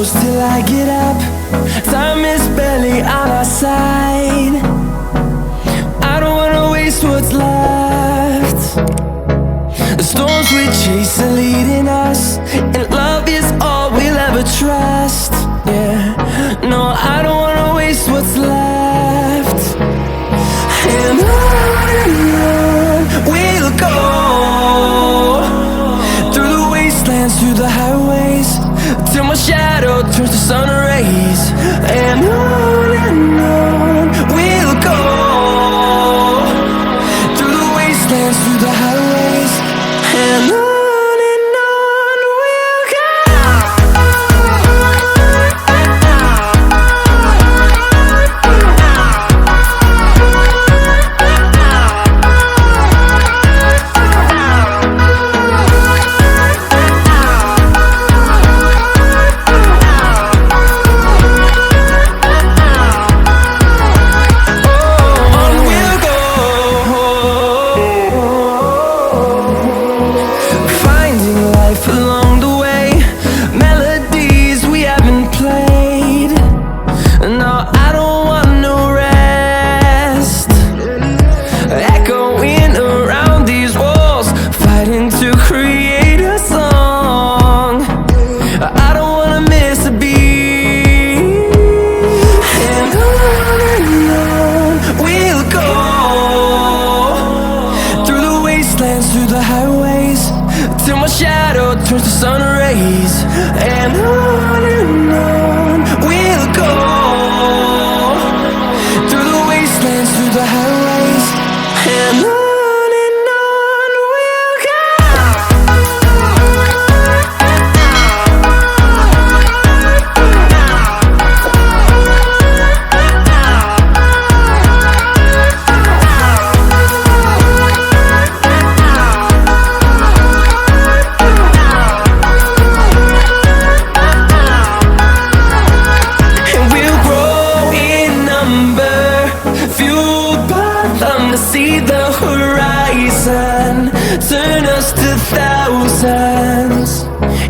close till I get up. Time is barely on our side. I don't wanna waste what's left. The storms we chase are leading us, and love is all we'll ever trust. Yeah, no, I don't wanna waste what's left. And on we'll go, through the wastelands, through the highways, till my shadow turns to sun rays. And on we'll go, through the wastelands, through the highways, and on. Along the way, melodies we haven't played. No, I don't want no rest. Echoing around these walls, fighting to create a song. I don't wanna miss a beat. And on we'll go, through the wastelands, through the highways, till my shadow turns to sun rays. And on we'll go, through the wastelands, through the highways, and on we'll go. See the horizon turn us to thousands,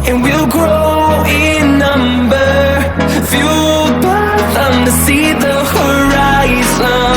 and we'll grow in number, fueled by them to see the horizon.